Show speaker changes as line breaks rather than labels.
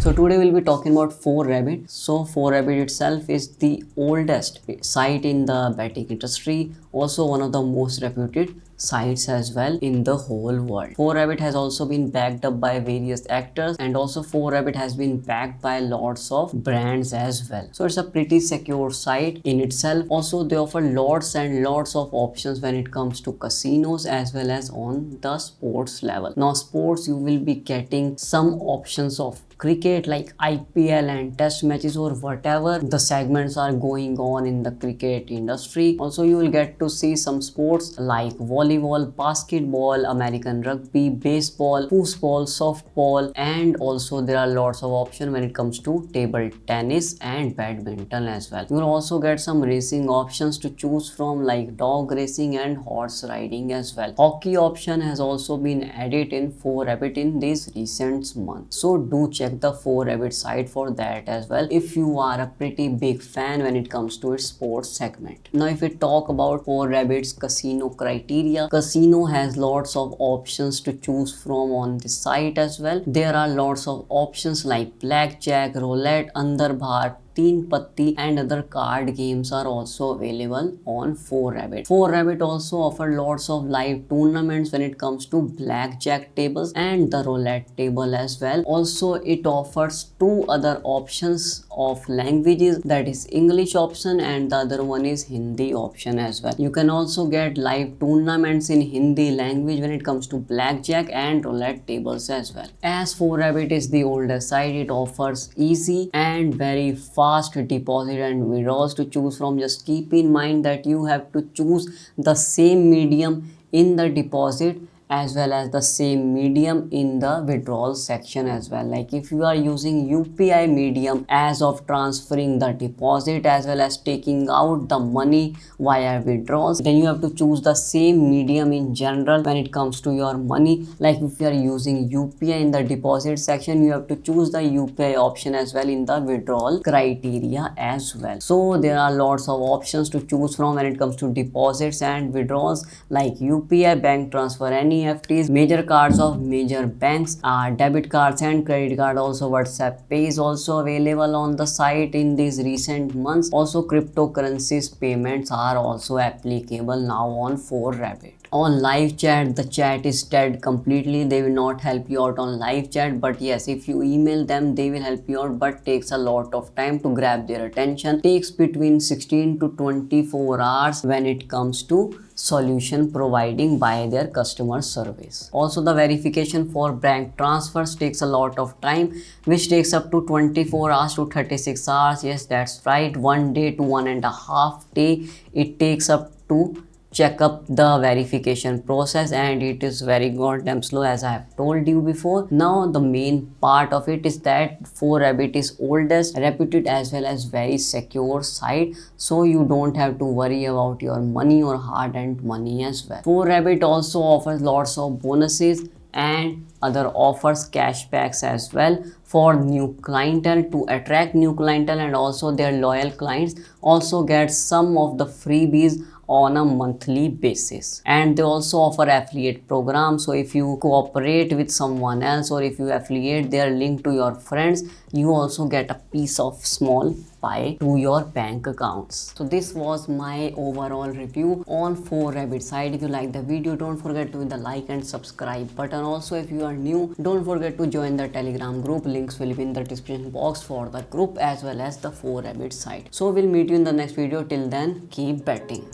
So today we'll be talking about 4Rabbit. So 4Rabbit itself is the oldest site in the betting industry, also one of the most reputed sites as well in the whole world. 4Rabbit has also been backed up by various actors, and also 4Rabbit has been backed by lots of brands as well. So it's a pretty secure site in itself. Also they offer lots and lots of options when it comes to casinos as well as on the sports level. Now sports, you will be getting some options of cricket like IPL and test matches or whatever the segments are going on in the cricket industry. Also you will get to see some sports like volleyball, basketball, American rugby, baseball, foosball, softball, and also there are lots of options when it comes to table tennis and badminton as well. You will also get some racing options to choose from like dog racing and horse riding as well. Hockey option has also been added in 4Rabbit in these recent months. So do check the 4Rabbit site for that as well if you are a pretty big fan when it comes to its sports segment. Now if we talk about 4Rabbit's casino criteria, casino has lots of options to choose from on the site as well. There are lots of options like blackjack, roulette, under bar, Teen Patti, and other card games are also available on 4Rabbit. 4Rabbit also offer lots of live tournaments when it comes to blackjack tables and the roulette table as well. Also it offers two other options of languages, that is English option and the other one is Hindi option as well. You can also get live tournaments in Hindi language when it comes to blackjack and roulette tables as well. As 4Rabbit is the oldest site, it offers easy and very fast deposit and withdrawals to choose from. Just keep in mind that you have to choose the same medium in the deposit as well as the same medium in the withdrawal section as well. Like if you are using UPI medium as of transferring the deposit as well as taking out the money via withdrawals, then you have to choose the same medium in general when it comes to your money. Like if you are using UPI in the deposit section, you have to choose the UPI option as well in the withdrawal criteria as well. So there are lots of options to choose from when it comes to deposits and withdrawals like UPI, bank transfer, NEFTs, major cards of major banks, debit cards and credit card. Also WhatsApp Pay is also available on the site in these recent months. Also cryptocurrencies payments are also applicable now on 4Rabbit. On live chat, the chat is dead completely. They will not help you out on live chat, but yes, if you email them they will help you out, but takes a lot of time to grab their attention. Takes between 16 to 24 hours when it comes to solution providing by their customer service. Also the verification for bank transfers takes a lot of time, which takes up to 24 hours to 36 hours. Yes, that's right, 1 day to 1.5 day it takes up to check up the verification process, and it is very goddamn slow as I have told you before. Now the main part of it is that 4Rabbit is oldest, reputed as well as very secure site, so you don't have to worry about your money or hard-earned money as well. 4Rabbit also offers lots of bonuses and other offers, cashbacks as well for new clientele, to attract new clientele, and also their loyal clients also get some of the freebies on a monthly basis. And they also offer affiliate programs, so if you cooperate with someone else or if you affiliate their link to your friends, you also get a piece of small pie to your bank accounts. So this was my overall review on 4Rabbit site. If you like the video, don't forget to hit the like and subscribe button. Also if you are new, don't forget to join the Telegram group. Links will be in the description box for the group as well as the 4Rabbit site. So we'll meet you in the next video. Till then, keep betting.